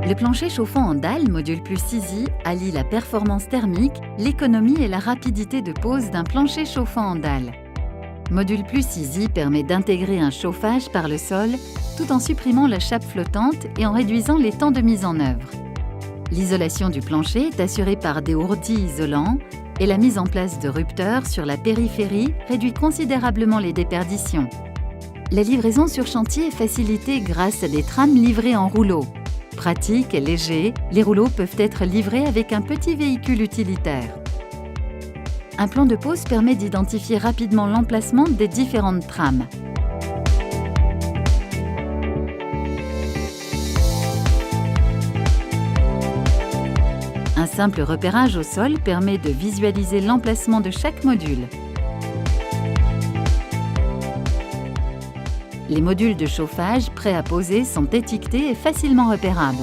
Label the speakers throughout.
Speaker 1: Le plancher chauffant en dalle Module Plus Easy allie la performance thermique, l'économie et la rapidité de pose d'un plancher chauffant en dalle. Module Plus Easy permet d'intégrer un chauffage par le sol tout en supprimant la chape flottante et en réduisant les temps de mise en œuvre. L'isolation du plancher est assurée par des ourdis isolants et la mise en place de rupteurs sur la périphérie réduit considérablement les déperditions. La livraison sur chantier est facilitée grâce à des trames livrées en rouleau. Pratiques et légers, les rouleaux peuvent être livrés avec un petit véhicule utilitaire. Un plan de pose permet d'identifier rapidement l'emplacement des différentes trames. Un simple repérage au sol permet de visualiser l'emplacement de chaque module. Les modules de chauffage prêts à poser sont étiquetés et facilement repérables.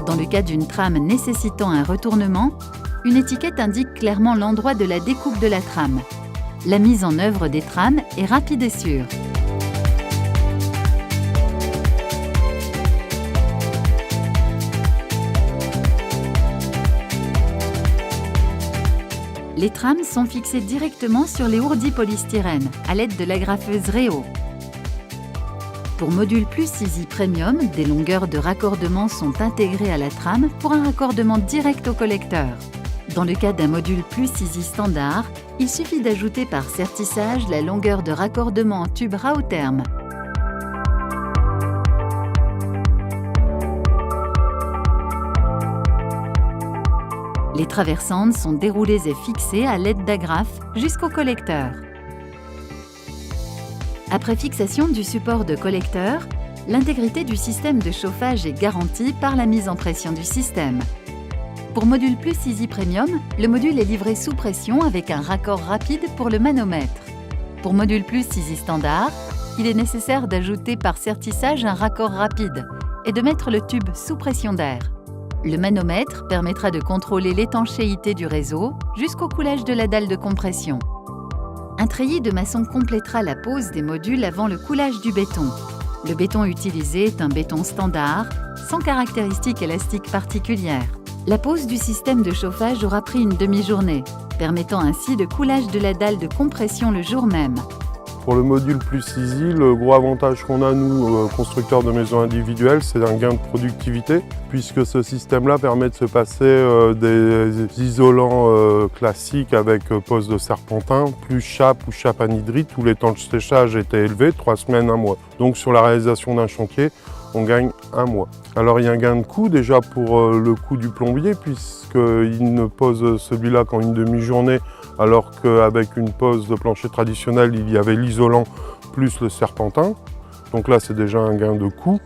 Speaker 1: Dans le cas d'une trame nécessitant un retournement, une étiquette indique clairement l'endroit de la découpe de la trame. La mise en œuvre des trames est rapide et sûre. Les trames sont fixées directement sur les ourdis polystyrène à l'aide de l'agrafeuse Réo. Pour Module Plus Easy Premium, des longueurs de raccordement sont intégrées à la trame pour un raccordement direct au collecteur. Dans le cas d'un module Plus Easy standard, il suffit d'ajouter par sertissage la longueur de raccordement en tube Raotherm. Les traversantes sont déroulées et fixées à l'aide d'agrafes jusqu'au collecteur. Après fixation du support de collecteur, l'intégrité du système de chauffage est garantie par la mise en pression du système. Pour Module Plus Easy Premium, le module est livré sous pression avec un raccord rapide pour le manomètre. Pour Module Plus Easy Standard, il est nécessaire d'ajouter par sertissage un raccord rapide et de mettre le tube sous pression d'air. Le manomètre permettra de contrôler l'étanchéité du réseau jusqu'au coulage de la dalle de compression. Un treillis de maçon complétera la pose des modules avant le coulage du béton. Le béton utilisé est un béton standard, sans caractéristiques élastiques particulières. La pose du système de chauffage aura pris une demi-journée, permettant ainsi le coulage de la dalle de compression le jour même.
Speaker 2: Pour le module Plus Easy, le gros avantage qu'on a, nous, constructeurs de maisons individuelles, c'est un gain de productivité, puisque ce système-là permet de se passer des isolants classiques avec pose de serpentin, plus chape ou chape anhydrite, où les temps de séchage étaient élevés, 3 semaines, 1 mois. Donc sur la réalisation d'un chantier, on gagne 1 mois. Alors il y a un gain de coût déjà pour le coût du plombier, puisqu'il ne pose celui-là qu'en une demi-journée, alors qu'avec une pose de plancher traditionnelle, il y avait l'isolant plus le serpentin. Donc là, c'est déjà un gain de coût.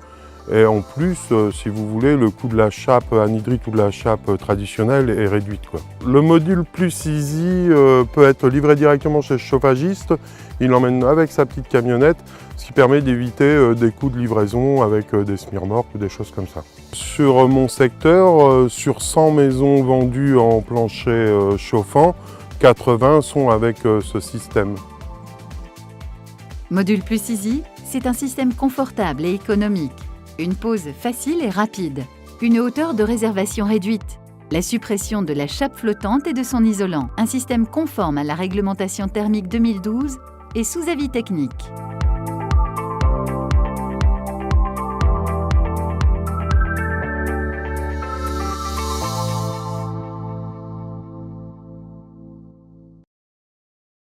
Speaker 2: Et en plus, si vous voulez, le coût de la chape anhydrite ou de la chape traditionnelle est réduit, quoi. Le module Plus Easy peut être livré directement chez le chauffagiste. Il l'emmène avec sa petite camionnette, ce qui permet d'éviter des coûts de livraison avec des smirmorques ou des choses comme ça. Sur mon secteur, sur 100 maisons vendues en plancher chauffant, 80 sont avec ce système.
Speaker 1: Module Plus Easy, c'est un système confortable et économique. Une pose facile et rapide. Une hauteur de réservation réduite. La suppression de la chape flottante et de son isolant. Un système conforme à la réglementation thermique 2012 et sous avis technique.